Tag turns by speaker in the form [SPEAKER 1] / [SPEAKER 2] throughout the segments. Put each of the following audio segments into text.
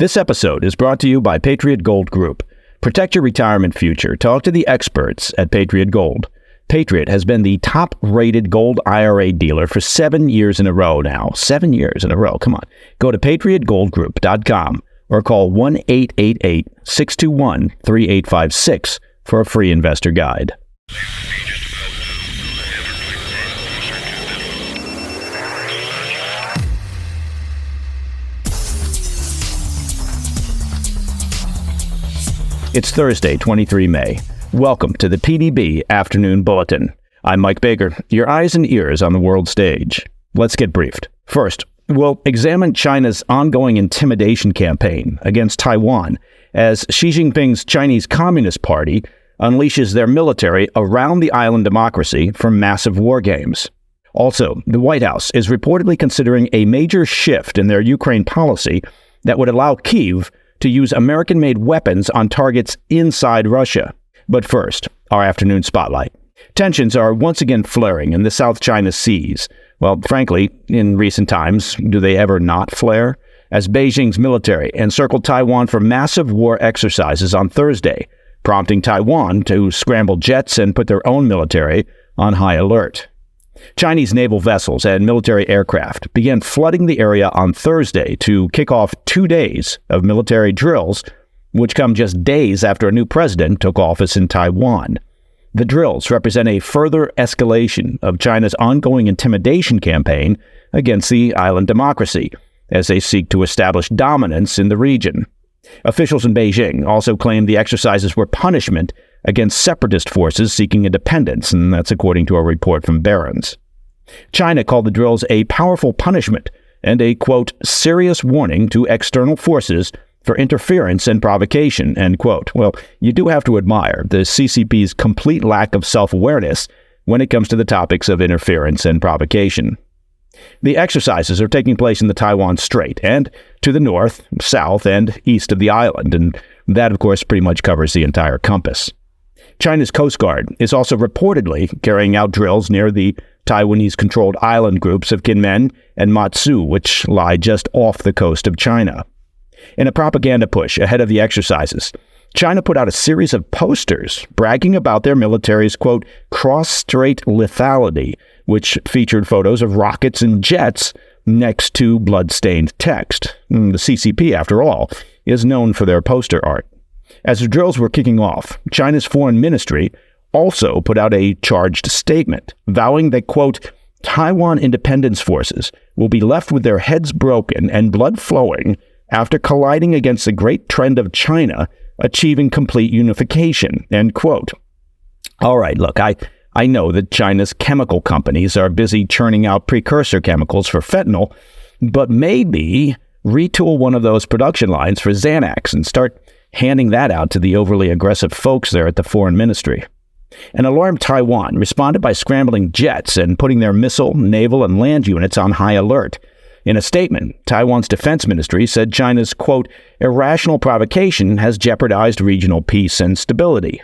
[SPEAKER 1] This episode is brought to you by Patriot Gold Group. Protect your retirement future. Talk to the experts at Patriot Gold. Patriot has been the top-rated gold IRA dealer for 7 years in a row now. 7 years in a row. Come on. Go to patriotgoldgroup.com or call 1-888-621-3856 for a free investor guide. It's Thursday, 23 May. Welcome to the PDB Afternoon Bulletin. I'm Mike Baker, your eyes and ears on the world stage. Let's get briefed. First, we'll examine China's ongoing intimidation campaign against Taiwan as Xi Jinping's Chinese Communist Party unleashes their military around the island democracy for massive war games. Also, the White House is reportedly considering a major shift in their Ukraine policy that would allow Kyiv to use American-made weapons on targets inside Russia. But first, our afternoon spotlight. Tensions are once again flaring in the South China Seas. Well, frankly, in recent times, do they ever not flare? As Beijing's military encircled Taiwan for massive war exercises on Thursday, prompting Taiwan to scramble jets and put their own military on high alert. Chinese naval vessels and military aircraft began flooding the area on Thursday to kick off 2 days of military drills, which come just days after a new president took office in Taiwan. The drills represent a further escalation of China's ongoing intimidation campaign against the island democracy, as they seek to establish dominance in the region. Officials in Beijing also claimed the exercises were punishment against separatist forces seeking independence, and that's according to a report from Barron's. China called the drills a powerful punishment and a, quote, serious warning to external forces for interference and provocation, end quote. Well, you do have to admire the CCP's complete lack of self-awareness when it comes to the topics of interference and provocation. The exercises are taking place in the Taiwan Strait and to the north, south, and east of the island, and that, of course, pretty much covers the entire compass. China's Coast Guard is also reportedly carrying out drills near the Taiwanese-controlled island groups of Kinmen and Matsu, which lie just off the coast of China. In a propaganda push ahead of the exercises, China put out a series of posters bragging about their military's, quote, cross-strait lethality, which featured photos of rockets and jets next to blood-stained text. The CCP, after all, is known for their poster art. As the drills were kicking off, China's foreign ministry also put out a charged statement, vowing that, quote, Taiwan independence forces will be left with their heads broken and blood flowing after colliding against the great trend of China achieving complete unification, end quote. All right, look, I know that China's chemical companies are busy churning out precursor chemicals for fentanyl, but maybe retool one of those production lines for Xanax and start handing that out to the overly aggressive folks there at the foreign ministry. An alarmed Taiwan responded by scrambling jets and putting their missile, naval, and land units on high alert. In a statement, Taiwan's defense ministry said China's, quote, irrational provocation has jeopardized regional peace and stability.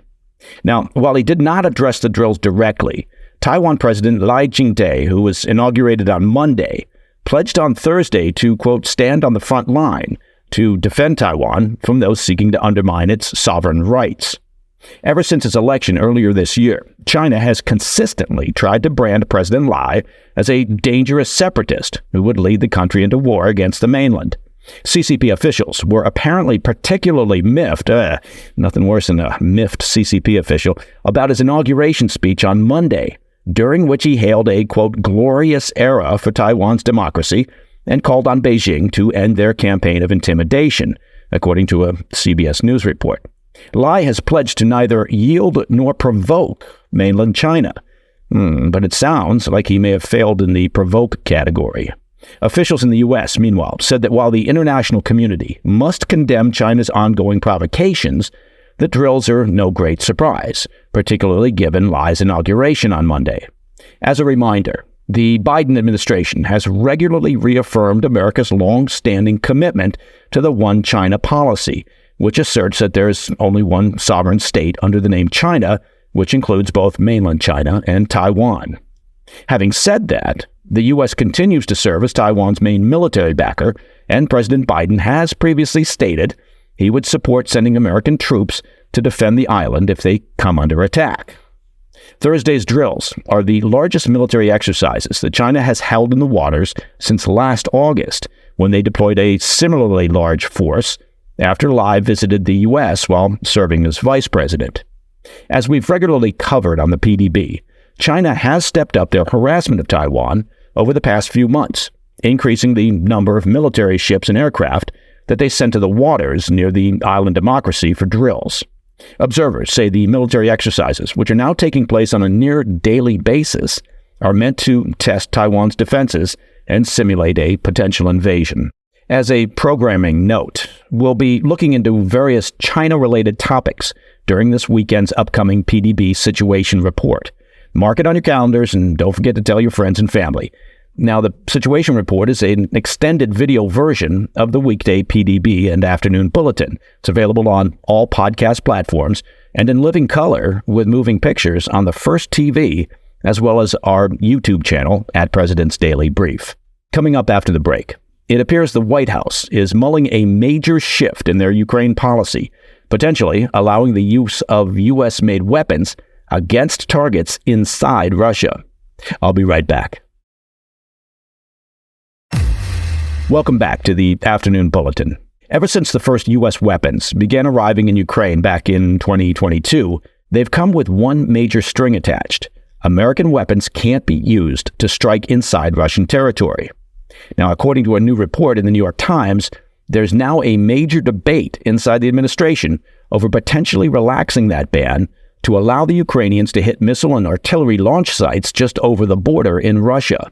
[SPEAKER 1] Now, while he did not address the drills directly, Taiwan President Lai Ching-te, who was inaugurated on Monday, pledged on Thursday to, quote, stand on the front line to defend Taiwan from those seeking to undermine its sovereign rights. Ever since its election earlier this year, China has consistently tried to brand President Lai as a dangerous separatist who would lead the country into war against the mainland. CCP officials were apparently particularly miffed, nothing worse than a miffed CCP official, about his inauguration speech on Monday, during which he hailed a, quote, glorious era for Taiwan's democracy and called on Beijing to end their campaign of intimidation, according to a CBS News report. Lai has pledged to neither yield nor provoke mainland China, but it sounds like he may have failed in the provoke category. Officials in the U.S., meanwhile, said that while the international community must condemn China's ongoing provocations, the drills are no great surprise, particularly given Lai's inauguration on Monday. As a reminder, the Biden administration has regularly reaffirmed America's long-standing commitment to the One China policy, which asserts that there's only one sovereign state under the name China, which includes both mainland China and Taiwan. Having said that, the U.S. continues to serve as Taiwan's main military backer and President Biden has previously stated he would support sending American troops to defend the island if they come under attack. Thursday's drills are the largest military exercises that China has held in the waters since last August, when they deployed a similarly large force after Lai visited the U.S. while serving as vice president. As we've regularly covered on the PDB, China has stepped up their harassment of Taiwan over the past few months, increasing the number of military ships and aircraft that they sent to the waters near the island democracy for drills. Observers say the military exercises, which are now taking place on a near-daily basis, are meant to test Taiwan's defenses and simulate a potential invasion. As a programming note, we'll be looking into various China-related topics during this weekend's upcoming PDB Situation Report. Mark it on your calendars and don't forget to tell your friends and family. Now, the Situation Report is an extended video version of the weekday PDB and Afternoon Bulletin. It's available on all podcast platforms and in living color with moving pictures on the First TV, as well as our YouTube channel at President's Daily Brief. Coming up after the break, it appears the White House is mulling a major shift in their Ukraine policy, potentially allowing the use of U.S.-made weapons against targets inside Russia. I'll be right back. Welcome back to the Afternoon Bulletin. Ever since the first U.S. weapons began arriving in Ukraine back in 2022, they've come with one major string attached. American weapons can't be used to strike inside Russian territory. Now, according to a new report in the New York Times, there's now a major debate inside the administration over potentially relaxing that ban to allow the Ukrainians to hit missile and artillery launch sites just over the border in Russia.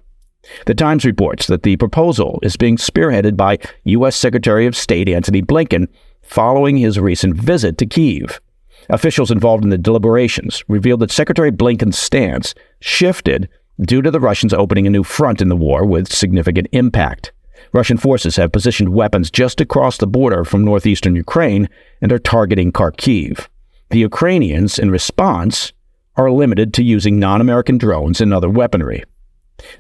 [SPEAKER 1] The Times reports that the proposal is being spearheaded by U.S. Secretary of State Antony Blinken following his recent visit to Kyiv. Officials involved in the deliberations revealed that Secretary Blinken's stance shifted due to the Russians opening a new front in the war with significant impact. Russian forces have positioned weapons just across the border from northeastern Ukraine and are targeting Kyiv. The Ukrainians, in response, are limited to using non-American drones and other weaponry.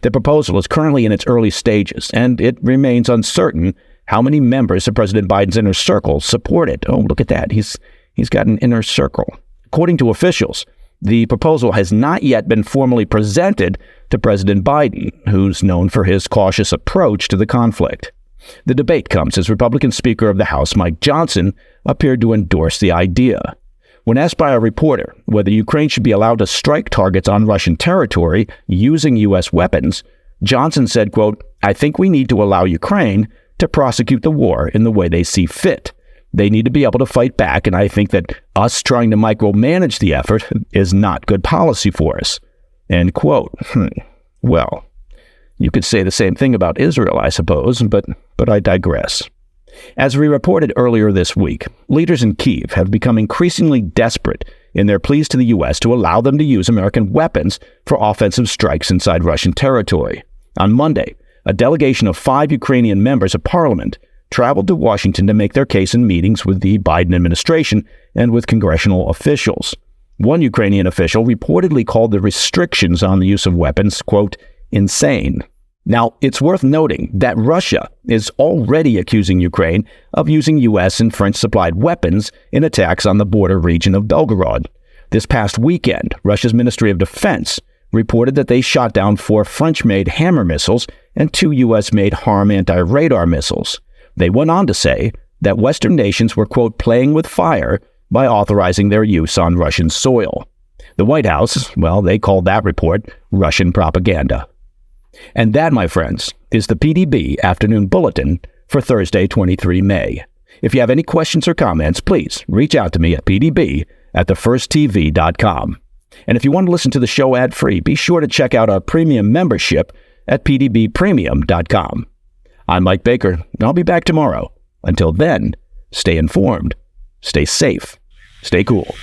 [SPEAKER 1] The proposal is currently in its early stages, and it remains uncertain how many members of President Biden's inner circle support it. Oh, look at that. He's got an inner circle. According to officials, the proposal has not yet been formally presented to President Biden, who's known for his cautious approach to the conflict. The debate comes as Republican Speaker of the House Mike Johnson appeared to endorse the idea. When asked by a reporter whether Ukraine should be allowed to strike targets on Russian territory using U.S. weapons, Johnson said, quote, "I think we need to allow Ukraine to prosecute the war in the way they see fit. They need to be able to fight back, and I think that us trying to micromanage the effort is not good policy for us." End quote. Well, you could say the same thing about Israel, I suppose, but I digress. As we reported earlier this week, leaders in Kyiv have become increasingly desperate in their pleas to the U.S. to allow them to use American weapons for offensive strikes inside Russian territory. On Monday, a delegation of 5 Ukrainian members of parliament traveled to Washington to make their case in meetings with the Biden administration and with congressional officials. One Ukrainian official reportedly called the restrictions on the use of weapons, quote, insane. Now, it's worth noting that Russia is already accusing Ukraine of using U.S. and French-supplied weapons in attacks on the border region of Belgorod. This past weekend, Russia's Ministry of Defense reported that they shot down 4 French-made Hammer missiles and 2 U.S.-made HARM anti-radar missiles. They went on to say that Western nations were, quote, playing with fire by authorizing their use on Russian soil. The White House, well, they called that report Russian propaganda. And that, my friends, is the PDB Afternoon Bulletin for Thursday, 23 May. If you have any questions or comments, please reach out to me at pdb@thefirsttv.com. And if you want to listen to the show ad-free, be sure to check out our premium membership at pdbpremium.com. I'm Mike Baker, and I'll be back tomorrow. Until then, stay informed, stay safe, stay cool.